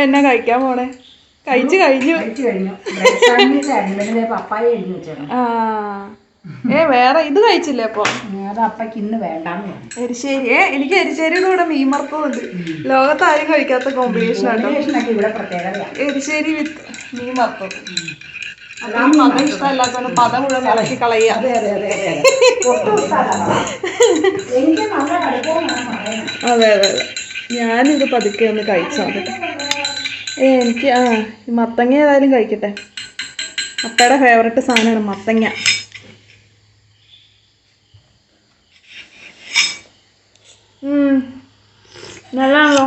എന്നാ കഴിക്കാൻ പോണേ? കഴിച്ചു കഴിഞ്ഞു. വേറെ ഇത് കഴിച്ചില്ലേ അപ്പൊ? അപ്പക്ക് ഇന്ന് വേണ്ടാന്ന് പറഞ്ഞു. എരിശ്ശേരി. എനിക്ക് എരിശ്ശേരിയുടെ കൂടെ മീൻ വറുത്തതുണ്ട്. ലോകത്താരും കഴിക്കാത്ത കോമ്പിനേഷൻ ആട്ടോ ഇവിടെ പ്രത്യേകതയാണ്. എരിശ്ശേരി വിത്ത് മീൻ വറുത്തത്. പദം ഇഷ്ടമല്ലാത്ത പദം മുഴുവൻ ഇളക്കി കളയുക. അതെ അതെ അതെ. ഞാനിത് പതുക്കെ ഒന്ന് കഴിച്ചാൽ മതി. എനിക്ക് മത്തങ്ങ ഏതായാലും കഴിക്കട്ടെ. അപ്പയുടെ ഫേവററ്റ് സാധനമാണ് മത്തങ്ങ. നല്ലതാണല്ലോ.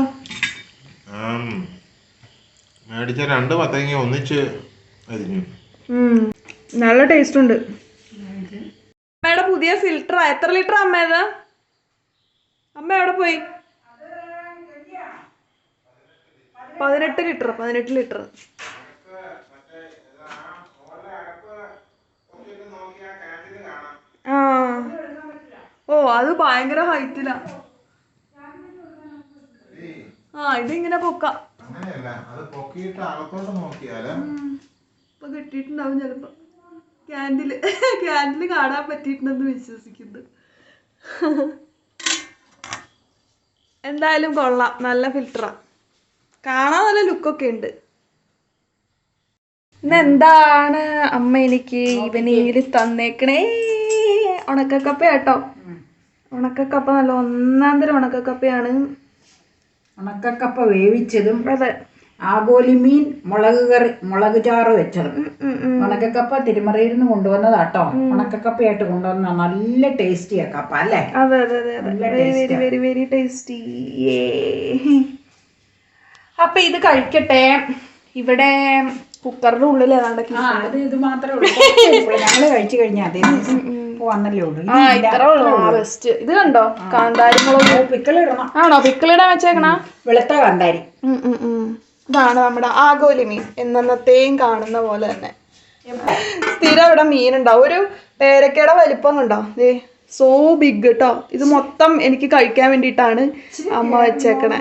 മേടിച്ച 2 മത്തങ്ങ ഒന്നിച്ച് അരിഞ്ഞു. നല്ല ടേസ്റ്റ് ഉണ്ട്. അമ്മയുടെ പുതിയ ഫിൽറ്ററാ. എത്ര ലിറ്റർ അമ്മേത്? അമ്മ എവിടെ പോയി? 18 ലിറ്റർ. 18 ലിറ്റർ. അത് ഭയങ്കര ഹൈറ്റിലാ. ഇതിങ്ങനെ പൊക്കാം. ഇപ്പൊ കിട്ടിയിട്ടുണ്ടാവും ചിലപ്പോ. ക്യാൻഡില് കാണാൻ പറ്റിയിട്ടുണ്ടെന്ന് വിശ്വസിക്കുന്നു. എന്തായാലും കൊള്ളാം. നല്ല ഫിൽറ്ററാ. കാണാൻ നല്ല ലുക്കൊക്കെ ഉണ്ട്. ഇന്നെന്താണ് അമ്മ എനിക്ക് ഈവനിങ്ങിൽ തന്നേക്കണേ? ഉണക്കക്കപ്പ കേട്ടോ. ഉണക്കക്കപ്പ നല്ല ഒന്നാന്തരം ഉണക്കക്കപ്പയാണ്. ഉണക്കക്കപ്പ വേവിച്ചതും ആഗോലി മീൻ മുളക് ചാറ് വെച്ചതും. ഉണക്കക്കപ്പ തിരുമറയിൽ നിന്ന് കൊണ്ടുവന്നതാട്ടോ. ഉണക്കക്കപ്പയായിട്ട് കൊണ്ടുവന്ന നല്ല ടേസ്റ്റിയാ കപ്പ അല്ലേ? അതെ അതെ അതെ അതെ. Very very very tasty. അപ്പൊ ഇത് കഴിക്കട്ടെ. ഇവിടെ കുക്കറിന്റെ ഉള്ളിൽ ഇത് മാത്രമേ ഉള്ളൂ. ഞങ്ങള് കഴിച്ചു കഴിഞ്ഞാൽ അതേ വന്നല്ലേ ഉള്ളൂ. ഇത് കണ്ടോ? കാന്താരിമുളക് പിക്കിളിടണം. ആണോ? പിക്കിളിടാൻ വെച്ചേക്കണ വെളുത്ത കാന്താരി. ഇതാണ് നമ്മുടെ ആഗോലി മീൻ. എന്നത്തെയും കാണുന്ന പോലെ തന്നെ സ്ഥിരം ഇവിടെ മീനുണ്ടാവും. ഒരു പേരക്കയുടെ വലിപ്പം കണ്ടോ? സോ ബിഗ് കേട്ടോ. ഇത് മൊത്തം എനിക്ക് കഴിക്കാൻ വേണ്ടിയിട്ടാണ് അമ്മ വെച്ചേക്കണേ.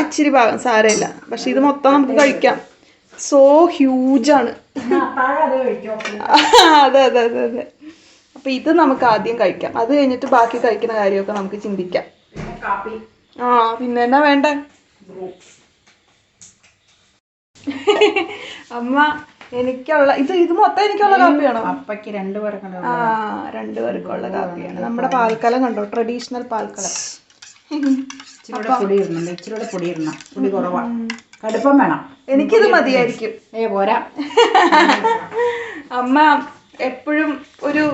ഇച്ചിരി ഭാഗം സാരമില്ല. പക്ഷെ ഇത് മൊത്തം നമുക്ക് കഴിക്കാം. സോ ഹ്യൂജാണ്. അതെ അതെ അതെ അതെ. അപ്പൊ ഇത് നമുക്ക് ആദ്യം കഴിക്കാം. അത് കഴിഞ്ഞിട്ട് ബാക്കി കഴിക്കുന്ന കാര്യമൊക്കെ നമുക്ക് ചിന്തിക്കാം. പിന്നെ എന്നാ വേണ്ടേ? അമ്മ എനിക്കുള്ള ഇത് മൊത്തം എനിക്കുള്ള കാപ്പിയാണോ? അപ്പയ്ക്ക് 2 പേർക്കുള്ള 2 പേർക്കുള്ള കാപ്പിയാണ്. നമ്മുടെ പാൽക്കലം കണ്ടോ? ട്രഡീഷണൽ പാൽക്കലം. ഇച്ചിരി പൊടി ഇടണം. പൊടി കുറവാണ്. കടുപ്പം വേണം. എനിക്കിത് മതിയായിരിക്കും. പോരാ. അമ്മ എപ്പോഴും ഒരു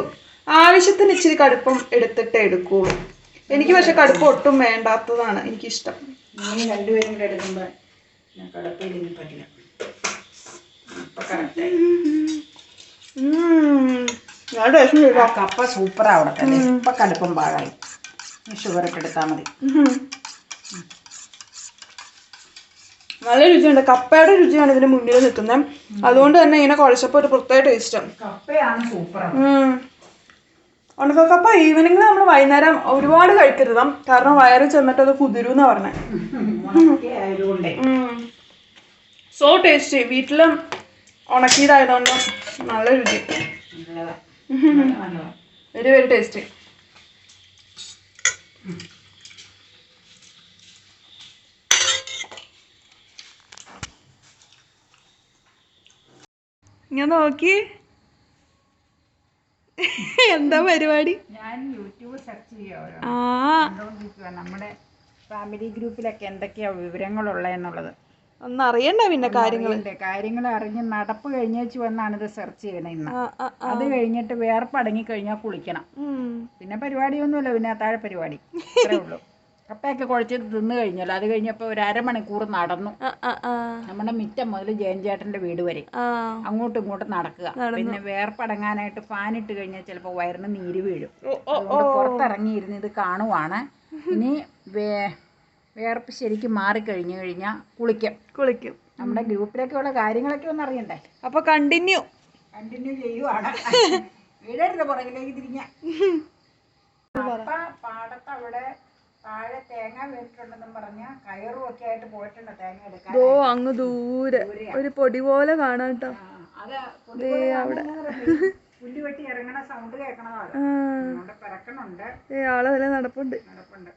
ആവശ്യത്തിന് ഇച്ചിരി കടുപ്പം എടുത്തിട്ടേ എടുക്കുള്ളൂ. എനിക്ക് പക്ഷെ കടുപ്പം ഒട്ടും വേണ്ടാത്തതാണ് എനിക്കിഷ്ടം. 2 പേരും കൂടെ എടുക്കുമ്പോ കടുപ്പിൽ പറ്റില്ല. കപ്പ സൂപ്പറാ അവിടെ തന്നെ. ഇപ്പൊ കടുപ്പം പാകായി. ഷുഗർ ഇട്ട് എടുത്താൽ മതി. നല്ല രുചിയുണ്ട്. കപ്പയുടെ രുചിയാണ് ഇതിന് മുന്നിൽ നിൽക്കുന്നത്. അതുകൊണ്ട് തന്നെ ഇങ്ങനെ കുഴച്ചപ്പോ ഒരു പ്രത്യേക ടേസ്റ്റാണ്. കപ്പയാണ് സൂപ്പർ. ഉണക്കക്കപ്പ ഈവനിങ്ങിൽ നമ്മൾ വൈകുന്നേരം ഒരുപാട് കഴിക്കരുത്. കാരണം വയറ് ചെന്നിട്ട് അത് കുതിരുന്നാ പറഞ്ഞേ. So tasty. വീട്ടിലും ഉണക്കിയതായതുകൊണ്ട് നല്ല രുചി. Very very tasty. ഞാൻ നോക്കി. എന്താ പരിപാടി? ഞാൻ യൂട്യൂബ് സെർച്ച് ചെയ്യാം. നമ്മുടെ ഫാമിലി ഗ്രൂപ്പിലൊക്കെ എന്തൊക്കെയാ വിവരങ്ങളുള്ളതെന്നുള്ളത് ഒന്നറിയണ്ടേ? പിന്നെ കാര്യങ്ങൾ അറിഞ്ഞ് നടപ്പ് കഴിഞ്ഞേച്ച് വന്നാണ് ഇത് സെർച്ച് ചെയ്യണേ. ഇന്ന് അത് കഴിഞ്ഞിട്ട് വേർപ്പടങ്ങി കഴിഞ്ഞാൽ കുളിക്കണം. പിന്നെ പരിപാടിയൊന്നുമില്ല. പിന്നെ താഴെ പരിപാടി അത്രേ ഉള്ളൂ. കപ്പയൊക്കെ കുഴച്ചിട്ട് തിന്നു കഴിഞ്ഞല്ലോ. അത് കഴിഞ്ഞപ്പോൾ ഒരു അരമണിക്കൂർ നടന്നു. നമ്മുടെ മിറ്റം മുതൽ ജയൻചേട്ടൻ്റെ വീട് വരെ അങ്ങോട്ടും ഇങ്ങോട്ടും നടക്കുക. പിന്നെ വേർപ്പടങ്ങാനായിട്ട് ഫാനിട്ട് കഴിഞ്ഞാൽ ചിലപ്പോൾ വയറിന് നീര് വീഴും. അതുകൊണ്ട് പുറത്തിറങ്ങിയിരുന്ന് ഇത് കാണുവാണ്. ഇനി വേർപ്പ് ശരിക്കും മാറിക്കഴിഞ്ഞു കഴിഞ്ഞാൽ കുളിക്കും. നമ്മുടെ ഗ്രൂപ്പിലൊക്കെ ഉള്ള കാര്യങ്ങളൊക്കെ ഒന്ന് അറിയണ്ടേ? അപ്പൊ കണ്ടിന്യൂ ചെയ്യുവാണ്. വീടരുത് പുറകിലേക്ക് തിരിഞ്ഞ പാടത്ത് അവിടെ താഴെ തേങ്ങ വീട്ടിലുണ്ടെന്നും പറഞ്ഞ കയറും ഒക്കെ ആയിട്ട് പോയിട്ടുണ്ട് തേങ്ങ എടുക്കാൻ. ദോ അങ്ങ് ദൂരെ ഒരു പൊടി പോലെ കാണാം കേട്ടോ. അത് അവിടെ പുല്ല് വെട്ടി ഇറങ്ങണ സൗണ്ട് കേൾക്കണതാണ്. അവിടെ പിറക്കണുണ്ട്. ആളതിലെ നടപ്പുണ്ട്. നടപ്പുണ്ട്.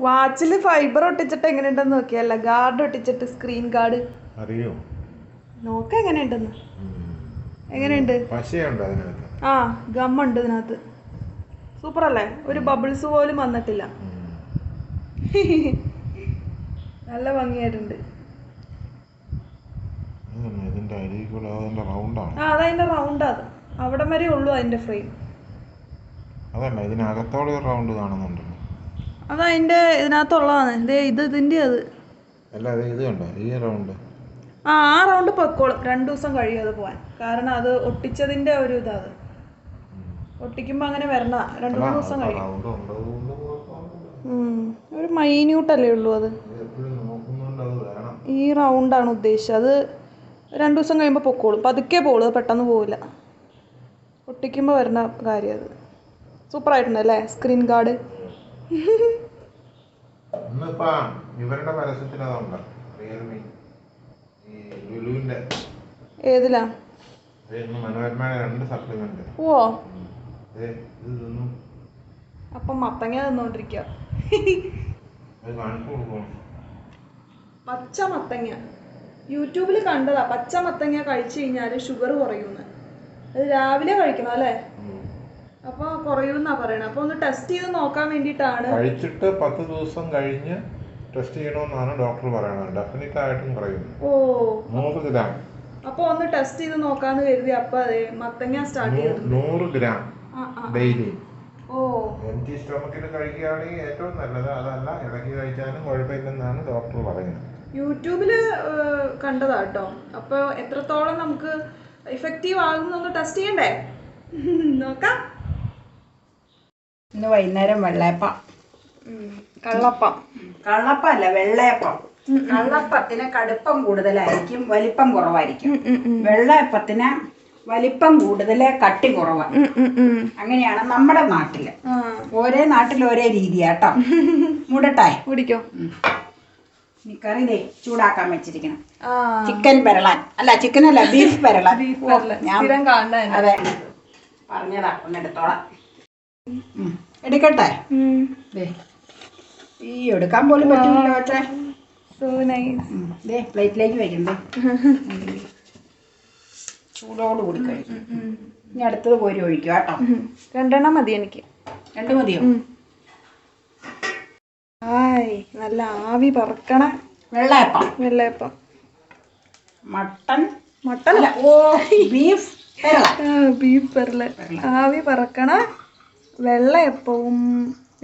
വാച്ചില് ഫൈബർ ഒട്ടിച്ചിട്ട് എങ്ങനെയുണ്ടെന്ന് നോക്കിയല്ല, ഗാർഡ് ഒട്ടിച്ചിട്ട് സ്ക്രീൻ ഗാർഡ് അറിയോ നോക്ക എങ്ങനെയുണ്ടെന്ന്. എങ്ങനെയുണ്ട്? പശയുണ്ട് അതിനകത്ത്. ആ ഗമ്മുണ്ട് ഇതിനകത്ത്. സൂപ്പർ അല്ലേ? ഒരു ബബിൾസ് പോലും വന്നിട്ടില്ല. നല്ല ഭംഗിയായിട്ടുണ്ട്. ഇതിന്റെ അരികുള്ള അതിന്റെ റൗണ്ടാണ്. ആ അതതിന്റെ റൗണ്ട്. അത് അവിടം വരെ ഉള്ളൂ അതിന്റെ ഫ്രെയിം. അതല്ല ഇതിനകത്തോടെ ഒരു റൗണ്ട് കാണുന്നുണ്ടല്ലോ. അതതിന്റെ ഇതിനകത്തുള്ളതാണ്. ഇത് ഇതിന്റെ അത് അല്ല അത് ഇത് കണ്ടോ ഈ റൗണ്ട്. ആ റൗണ്ട് പൊക്കോളും. 2 ദിവസം കഴിയും അത് പോവാൻ. കാരണം അത് ഒട്ടിച്ചതിന്റെ ഒരു ഇതാ. അത് ഒട്ടിക്കുമ്പോ അങ്ങനെ വരണ 2-3 ദിവസം കഴിയും. ഒരു മൈന്യൂട്ടല്ലേ ഉള്ളൂ അത്. ഈ റൗണ്ടാണ് ഉദ്ദേശിച്ചത്. അത് 2 ദിവസം കഴിയുമ്പോൾ പൊക്കോളും. പതുക്കെ പോളൂ, അത് പെട്ടെന്ന് പോവില്ല. ഒട്ടിക്കുമ്പോൾ വരുന്ന കാര്യം അത്. സൂപ്പറായിട്ടുണ്ടല്ലേ സ്ക്രീൻ ഗാർഡ്. ഇവരുടെ പരസ്യത്തിന് അതുണ്ട്. റിയൽമി ഈ ലുലുവിന്റെ ഏതിലാ? മനോരമയുടെ 2 സപ്ലിമെന്റ്. ഓ അപ്പം മത്തങ്ങ തിന്നോണ്ടിരിക്കുക. പച്ച മത്തങ്ങ യൂട്യൂബിൽ കണ്ടതാ. പച്ച മത്തങ്ങ കഴിച്ചു കഴിഞ്ഞാൽ ഷുഗർ കുറയുമെന്ന്. അത് രാവിലെ കഴിക്കണം അല്ലേ? അപ്പൊ കുറയുമെന്നാ പറയണത്. അപ്പൊ ഒന്ന് ടെസ്റ്റ് ചെയ്ത് നോക്കാൻ വേണ്ടിയിട്ടാണ്. കഴിച്ചിട്ട് 10 ദിവസം കഴിഞ്ഞ് ടെസ്റ്റ് ചെയ്യണമെന്നാണ് ഡോക്ടർ പറയുന്നത്. ഡെഫിനറ്റ് ആയിട്ടും കുറയും. ഓ 100 ഗ്രാം. അപ്പൊ ഒന്ന് ടെസ്റ്റ് ചെയ്ത് നോക്കാന്ന് കരുതി. അപ്പൊ അതെ മത്തങ്ങ സ്റ്റാർട്ട് ചെയ്തു. 100 ഗ്രാം ഡെയിലി. ഓ എംറ്റി സ്റ്റൊമക്കിൽ കഴിക്കുകയാണെങ്കിൽ ഏറ്റവും നല്ലത്. അതല്ല ഇടയ്ക്ക് കഴിച്ചാലും കുഴപ്പമില്ലെന്നാണ് ഡോക്ടർ പറയുന്നത്. യൂട്യൂബില് കണ്ടതാ കേട്ടോ. അപ്പൊ എത്രത്തോളം നമുക്ക് ഇഫക്റ്റീവ് ആകുന്നൊന്ന് ടെസ്റ്റ് ചെയ്യണ്ടേ? നോക്കാം. ഇന്ന് വൈകുന്നേരം വെള്ളയപ്പം. കള്ളപ്പം. കള്ളപ്പം അല്ല, വെള്ളയപ്പം. കള്ളപ്പത്തിന് കടുപ്പം കൂടുതലായിരിക്കും, വലിപ്പം കുറവായിരിക്കും. വെള്ളയപ്പത്തിന് വലിപ്പം കൂടുതൽ, കട്ടി കുറവാണ്. അങ്ങനെയാണ് നമ്മുടെ നാട്ടില്. ഓരോ നാട്ടിൽ ഓരോ രീതിയാട്ടോ. മുടട്ടായി കുടിക്കോ? ഈ കറി ചൂടാക്കാൻ വെച്ചിരിക്കണം. ചിക്കൻ പെരളാൻ അല്ല, ചിക്കൻ അല്ല, ബീഫ് പെരളാൻ. അതെ പറഞ്ഞതാ. ഒന്നെടുത്തോളാം. എടുക്കട്ടെ? ഈ എടുക്കാൻ പോലും പറ്റില്ല. പക്ഷേ പ്ലേറ്റിലേക്ക് വെക്കണ്ടേ? ചൂടോട് കൂടി കഴിക്കും. ഇനി അടുത്തത് കോരി ഒഴിക്കുക കേട്ടോ. 2 എണ്ണം മതി എനിക്ക്. 2 മതിയോ? നല്ല ആവി പറക്കണ വെള്ളയപ്പം. വെള്ളയപ്പം. മട്ടൻ അല്ല, ബീഫ് ബീഫ് പെരള. ആവി പറക്കണ വെള്ളയപ്പവും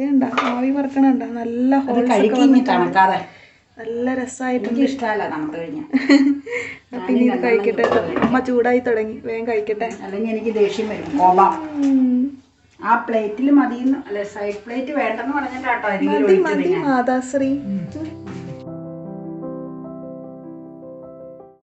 ഇതുണ്ട. ആവി പറക്കണുണ്ട. നല്ല തണുക്കാതെ നല്ല രസമായിട്ടുണ്ട്. ഇഷ്ടമല്ല തണുത്ത് കഴിഞ്ഞാൽ. അപ്പൊ ഇനി ഇത് കഴിക്കട്ടെ. അമ്മ ചൂടായി തുടങ്ങി. വേഗം കഴിക്കട്ടെ. അല്ലെങ്കിൽ എനിക്ക് ദേഷ്യം വരും, കോപം. ആ പ്ലേറ്റിൽ മതിയെന്ന് അല്ലെ, സൈഡ് പ്ലേറ്റ് വേണ്ടെന്ന് പറഞ്ഞിട്ടാട്ടോ മാതാശ്രീ.